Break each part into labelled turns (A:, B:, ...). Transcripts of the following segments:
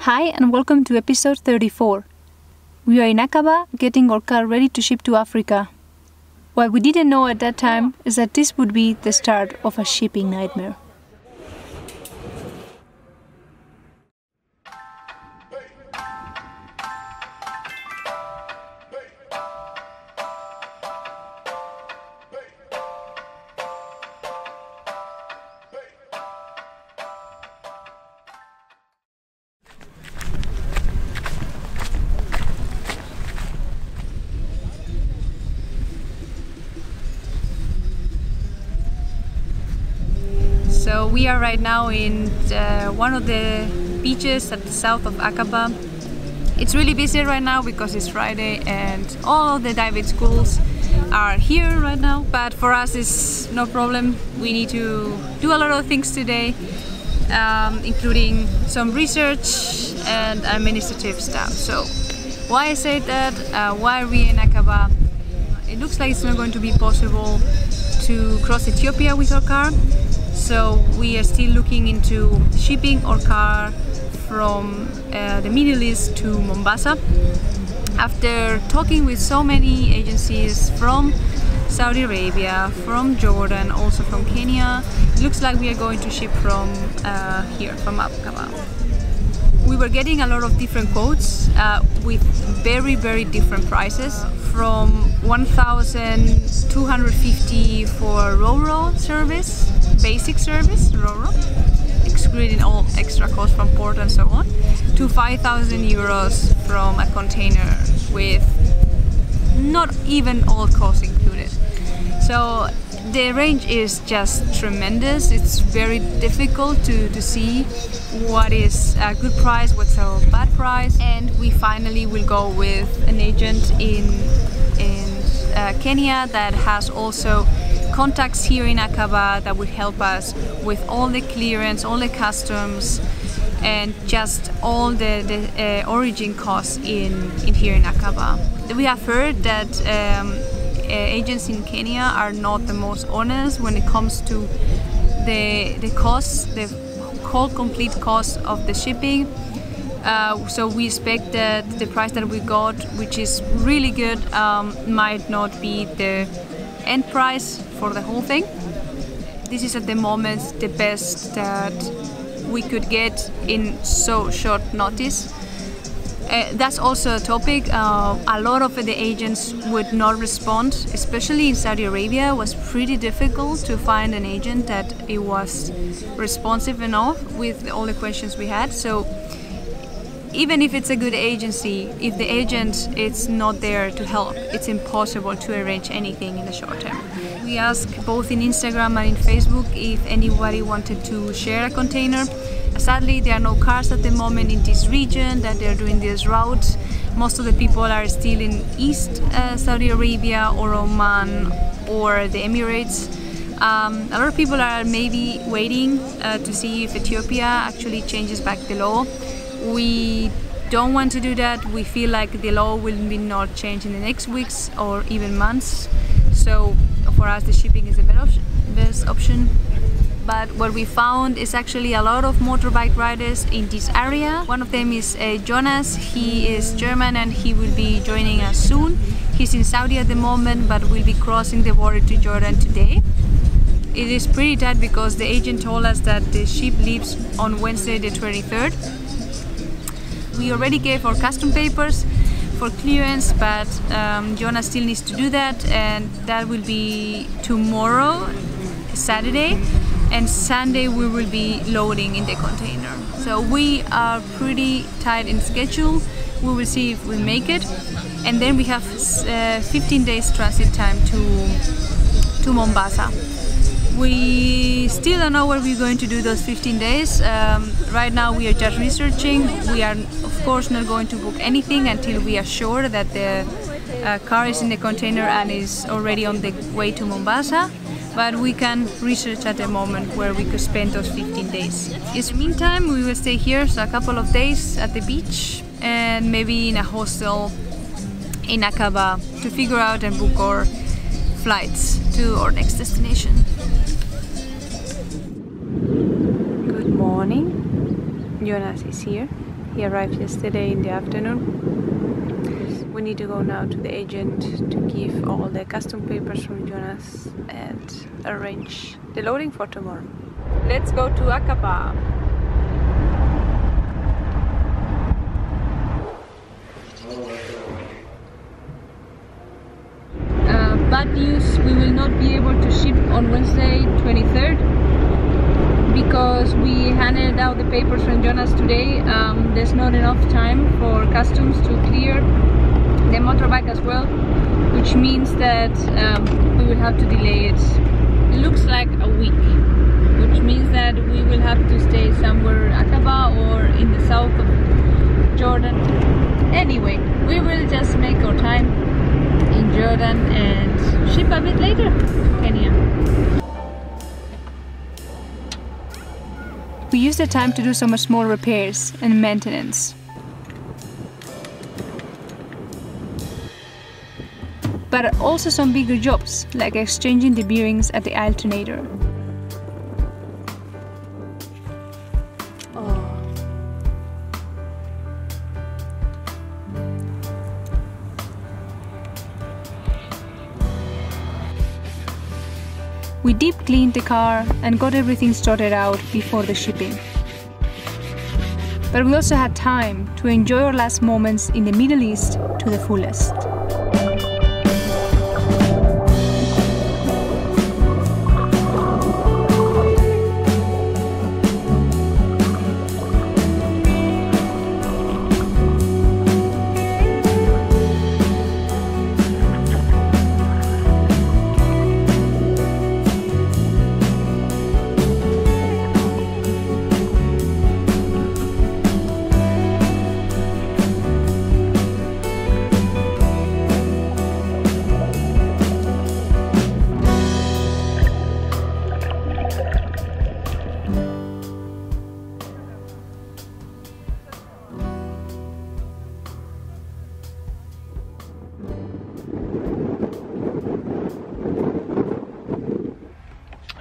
A: Hi and welcome to episode 34. We are in Aqaba getting our car ready to ship to Africa. What we didn't know at that time is that this would be the start of a shipping nightmare. So we are right now in one of the beaches at the south of Aqaba. It's really busy right now because it's Friday and all of the diving schools are here right now. But for us it's no problem. We need to do a lot of things today, including some research and administrative stuff. So why I say that, why are we in Aqaba? It looks like it's not going to be possible to cross Ethiopia with our car. So we are still looking into shipping our car from the Middle East to Mombasa. After talking with so many agencies from Saudi Arabia, from Jordan, also from Kenya, it looks like we are going to ship from here, from Aqaba. We were getting a lot of different quotes with very different prices, from 1,250 for Ro-Ro service, basic service, Ro-Ro, excluding all extra costs from port and so on, to 5,000 euros from a container with not even all costs included. So the range is just tremendous. It's very difficult to see what is a good price, what's a bad price, and we finally will go with an agent in Kenya that has also contacts here in Aqaba that would help us with all the clearance, all the customs, and just all the origin costs in here in Aqaba. We have heard that agents in Kenya are not the most honest when it comes to the costs, the whole complete cost of the shipping. So we expect that the price that we got, which is really good, might not be the end price for the whole thing. This is at the moment the best that we could get in so short notice. That's also a topic. A lot of the agents would not respond, especially in Saudi Arabia. It was pretty difficult to find an agent that it was responsive enough with all the questions we had. So even if it's a good agency, if the agent is not there to help, it's impossible to arrange anything in the short term. We asked both in Instagram and in Facebook if anybody wanted to share a container. Sadly, there are no cars at the moment in this region that they're doing this route. Most of the people are still in East Saudi Arabia or Oman or the Emirates. A lot of people are maybe waiting to see if Ethiopia actually changes back the law. We don't want to do that. We feel like the law will not change in the next weeks or even months. So for us the shipping is the best option. But what we found is actually a lot of motorbike riders in this area. One of them is Jonas. He is German and he will be joining us soon. He's in Saudi at the moment but will be crossing the border to Jordan today. It is pretty tight because the agent told us that the ship leaves on Wednesday the 23rd. We already gave our custom papers for clearance, but Jonas still needs to do that, and that will be tomorrow, Saturday, and Sunday we will be loading in the container. So we are pretty tight in schedule. We will see if we make it, and then we have 15 days transit time to Mombasa. We still don't know what we're going to do those 15 days. Right now we are just researching. We are of course not going to book anything until we are sure that the car is in the container and is already on the way to Mombasa. But we can research at the moment where we could spend those 15 days. In the meantime, we will stay here so a couple of days at the beach and maybe in a hostel in Aqaba to figure out and book our flights to our next destination. Good morning. Jonas is here. He arrived yesterday in the afternoon. We need to go now to the agent to give all the custom papers from Jonas and arrange the loading for tomorrow. Let's go to Aqaba. Bad news, we will not be able to ship on Wednesday 23rd because we handed out the papers from Jonas today. There's not enough time for customs to clear the motorbike as well, which means that we will have to delay it. It looks like a week, which means that we will have to stay somewhere Aqaba or in the south of Jordan. Anyway, we will just make our time in Jordan and ship a bit later to Kenya. We use the time to do some small repairs and maintenance. But also some bigger jobs, like exchanging the bearings at the alternator. We deep cleaned the car and got everything sorted out before the shipping. But we also had time to enjoy our last moments in the Middle East to the fullest.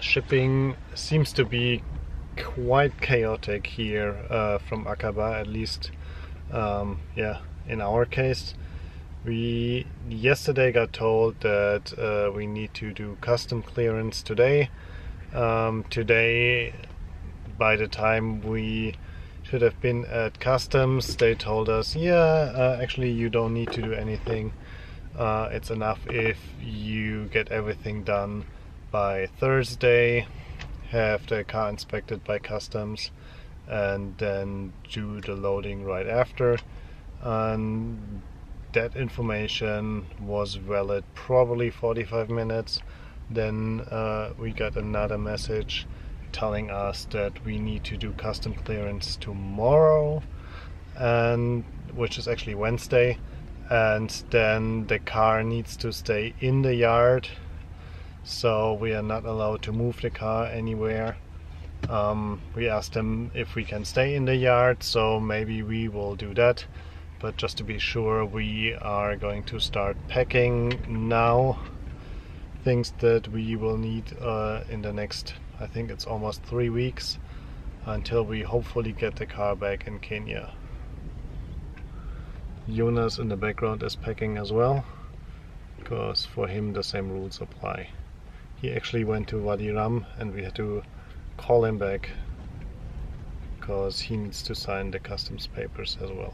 B: Shipping seems to be quite chaotic here from Aqaba, at least yeah, in our case. We yesterday got told that we need to do custom clearance today. Today, by the time we should have been at customs, they told us, yeah, actually you don't need to do anything. It's enough if you get everything done by Thursday, have the car inspected by customs, and then do the loading right after. And that information was valid probably 45 minutes. Then we got another message telling us that we need to do custom clearance tomorrow, and which is actually Wednesday, and then the car needs to stay in the yard. So we are not allowed to move the car anywhere. We asked them if we can stay in the yard, so maybe we will do that. But just to be sure, we are going to start packing now. Things that we will need in the next, I think it's almost 3 weeks, until we hopefully get the car back in Kenya. Jonas in the background is packing as well, because for him the same rules apply. He actually went to Wadi Rum and we had to call him back because he needs to sign the customs papers as well.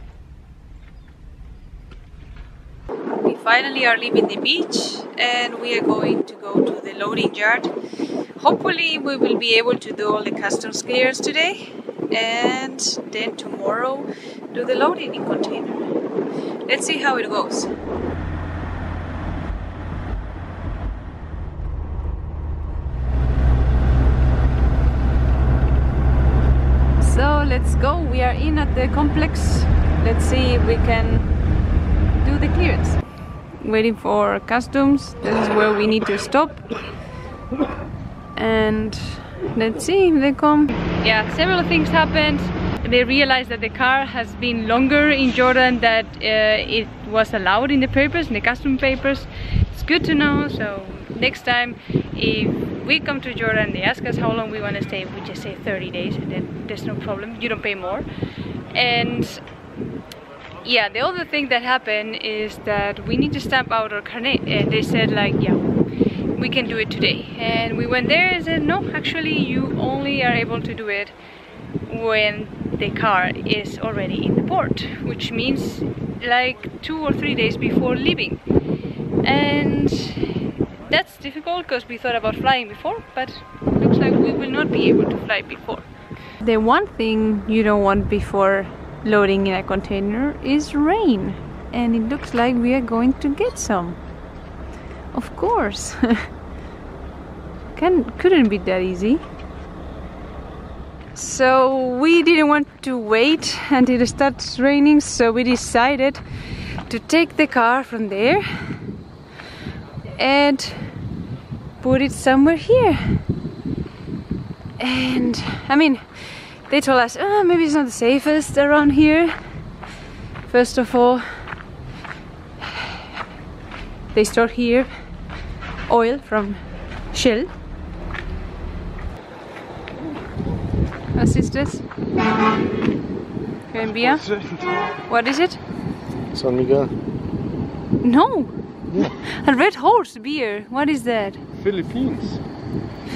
A: We finally are leaving the beach and we are going to go to the loading yard. Hopefully we will be able to do all the customs clearance today and then tomorrow do the loading in container. Let's see how it goes. So let's go, we are in at the complex. Let's see if we can do the clearance. Waiting for customs, this is where we need to stop. And let's see if they come. Yeah, several things happened. They realized that the car has been longer in Jordan than it was allowed in the papers, in the custom papers. It's good to know, so next time if we come to Jordan, they ask us how long we want to stay, we just say 30 days and then there's no problem, you don't pay more. And yeah, the other thing that happened is that we need to stamp out our Carnet, and they said like, yeah, we can do it today. And we went there and said, no, actually you only are able to do it when the car is already in the port, which means like 2 or 3 days before leaving. And that's difficult because we thought about flying before, but looks like we will not be able to fly before. The one thing you don't want before loading in a container is rain, and it looks like we are going to get some. Of course. Couldn't be that easy. So we didn't want to wait until it starts raining, so we decided to take the car from there and put it somewhere here. And I mean, they told us, oh, maybe it's not the safest around here. First of all, they store here oil from Shell. Was ist das? Kein Bier? What is it?
B: San Miguel.
A: No! A Red Horse beer. What is that?
B: Philippines.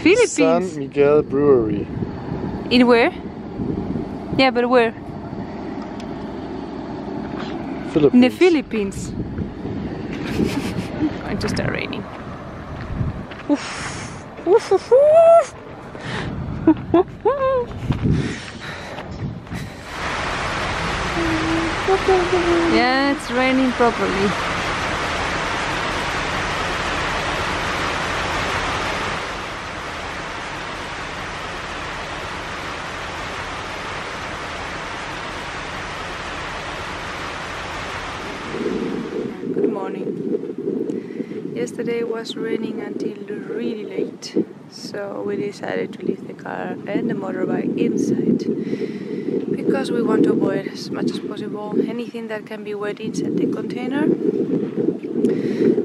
A: Philippines?
B: San Miguel Brewery.
A: In where? Yeah, but where?
B: Philippines.
A: In the Philippines. Going to start raining. Oof. Oof, oof, oof. Yeah, it's raining properly. Good morning. Yesterday was raining until really late, so we decided to leave the car and the motorbike inside because we want to avoid as much as possible anything that can be wet inside the container.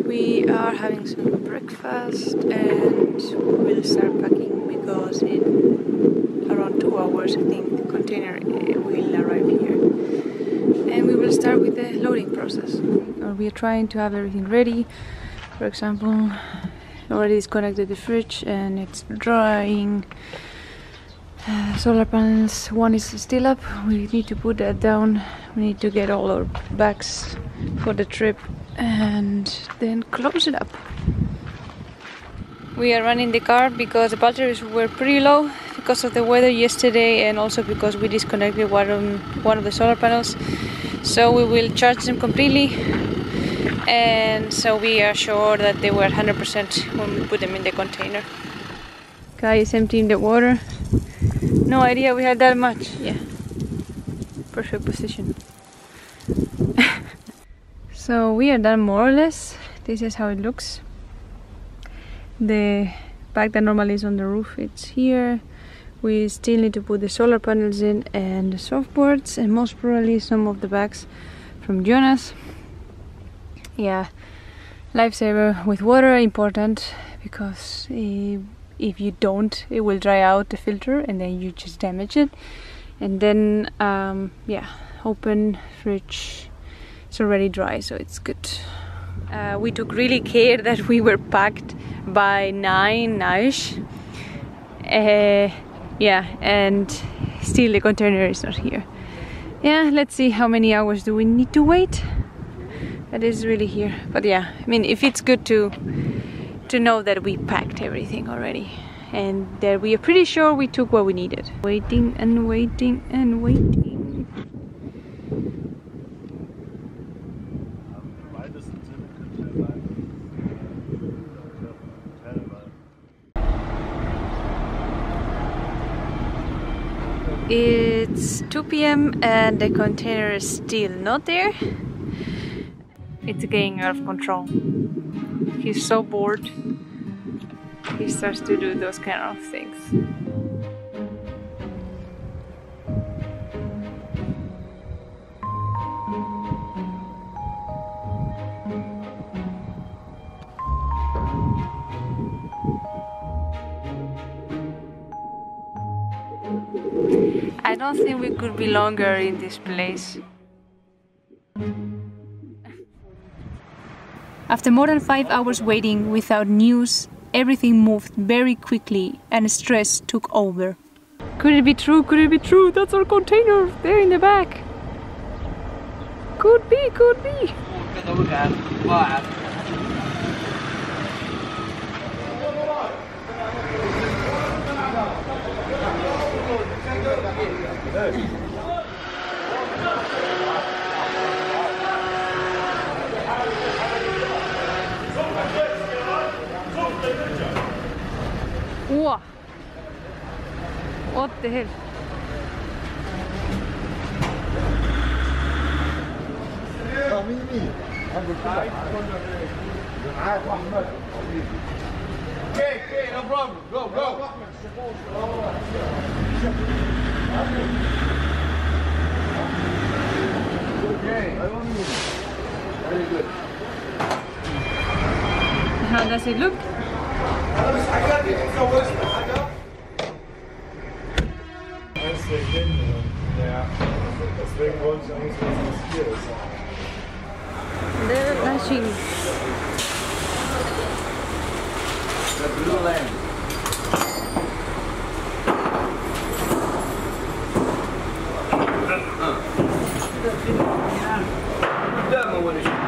A: We are having some breakfast and we will start packing because in around 2 hours I think the container will arrive here. And we will start with the loading process. We are trying to have everything ready. For example, already disconnected the fridge and it's drying. Solar panels, one is still up. We need to put that down. We need to get all our bags for the trip and then close it up. We are running the car because the batteries were pretty low because of the weather yesterday and also because we disconnected one of the solar panels. So we will charge them completely, and so we are sure that they were 100% when we put them in the container. Guy is emptying the water. No idea we had that much. Yeah, perfect position. So we are done more or less. This is how it looks. The bag that normally is on the roof, it's here. We still need to put the solar panels in and the softboards and most probably some of the bags from Jonas. Yeah, lifesaver with water, important, because if you don't, it will dry out the filter and then you just damage it. And then yeah, open fridge, it's already dry, so it's good. We took really care that we were packed by 9-ish. Yeah, and still the container is not here. Yeah, let's see how many hours do we need to wait. That is really here. But yeah, I mean, if it's good to know that we packed everything already and that we are pretty sure we took what we needed. Waiting and waiting and waiting. It's 2 p.m. and the container is still not there. It's getting out of control. He's so bored. He starts to do those kind of things. I don't think we could be longer in this place. After more than 5 hours waiting without news, everything moved very quickly and stress took over. Could it be true? Could it be true? That's our container there in the back. Could be, could be. Wow. What the hell?
C: Okay, no problem. Go, go. Okay. Very good.
A: How does it look?
B: Deswegen wollte ich eigentlich wissen, was hier ist.
A: The machine.
C: The Bluelandy.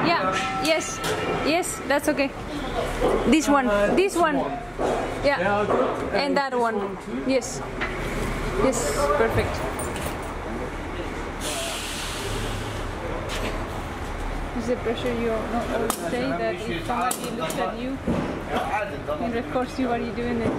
A: Yeah, yes, yes, that's okay. This one, yeah, and that one, yes, yes, perfect. Is the pressure you not always say that if somebody looks at you and records you while you're doing it?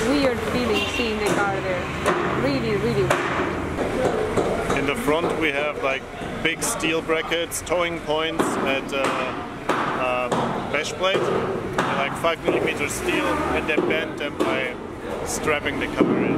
A: Weird feeling seeing the car there. Really, really weird.
B: In the front we have like big steel brackets, towing points at bash plate, like 5mm steel, and then bend them by strapping the cover in.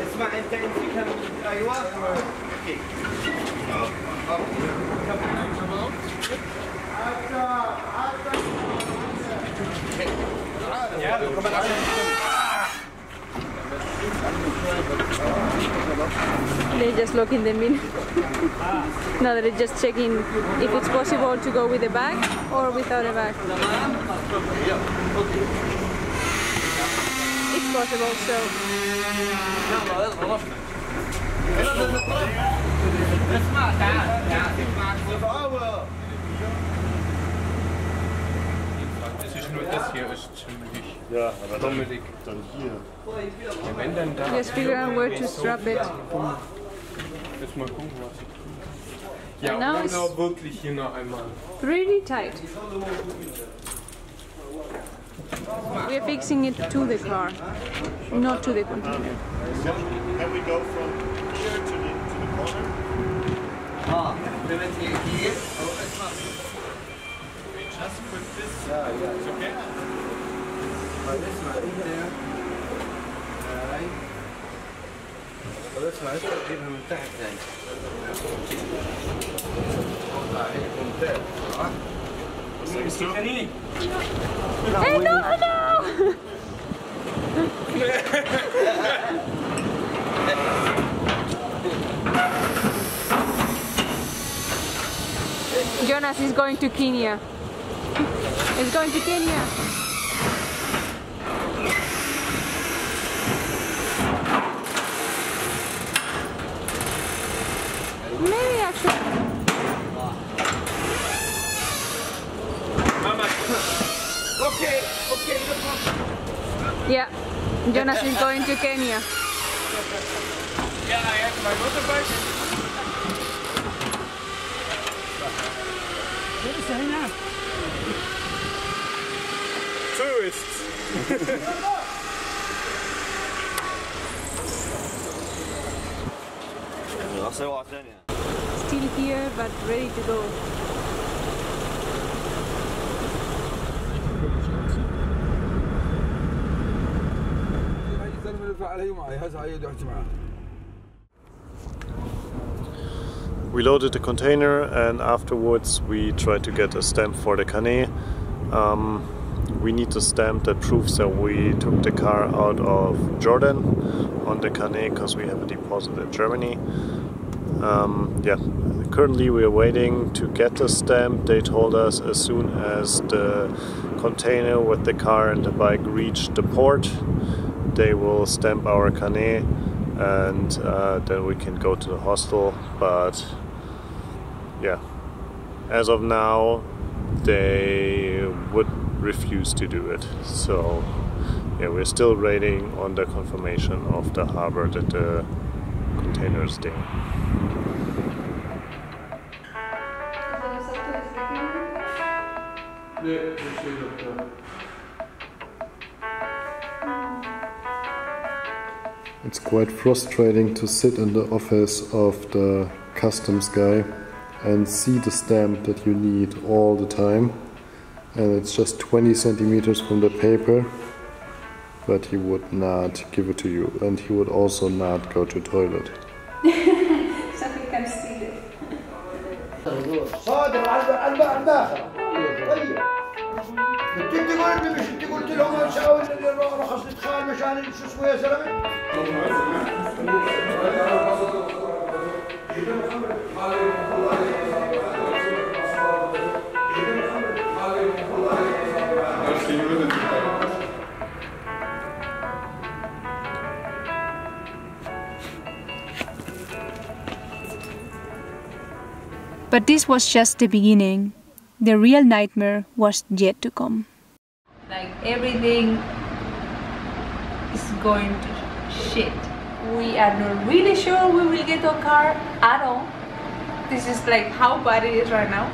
C: اسمع انت كم ايوه اوكي
A: They're just locking them in. Now they're just checking if it's possible to go with a bag or without a bag. It's possible, so.
D: Das hier ist ziemlich
B: Ja, aber dann
D: dummelig.
B: Dann hier.
D: Ja, wenn dann da.
A: Just figure out where to strap it.
D: Jetzt mal gucken, was ich tue. Ja,
A: Now
D: oder
A: it's
D: wirklich hier noch einmal.
A: pretty tight. We are fixing it to the car, not to the container.
B: Can we go from here to the corner?
D: Just put this.
C: Yeah.
D: It's okay?
C: This one in there. Alright. واسمع انت تجيبها من تحت هاي. هيك ممتاز صح؟
A: Hey, no! Jonas is going to Kenya. He's going to Kenya. Maybe actually.
C: Okay.
A: Yeah, Jonas is going to Kenya.
D: Yeah, I have my motorbike. Tourists.
A: Still here, but ready to go.
B: We loaded the container and afterwards we tried to get a stamp for the Carnet. We need a stamp that proves that we took the car out of Jordan on the Carnet because we have a deposit in Germany. Yeah, currently we are waiting to get the stamp. They told us as soon as the container with the car and the bike reach the port, they will stamp our Carnet and then we can go to the hostel. But yeah, as of now they would refuse to do it. So yeah, we're still waiting on the confirmation of the harbor that the container is there. It's quite frustrating to sit in the office of the customs guy and see the stamp that you need all the time, and it's just 20 centimeters from the paper, but he would not give it to you, and he would also not go to toilet.
A: So he can steal it.
C: صادر على الباخر. طيب. كنت تقول مش انت قلت لهم اسوي رخص ادخال مشان شو اسمه يا زلمه؟
A: But this was just the beginning. The real nightmare was yet to come. Like everything is going to shit. We are not really sure we will get a car at all. This is like how bad it is right now.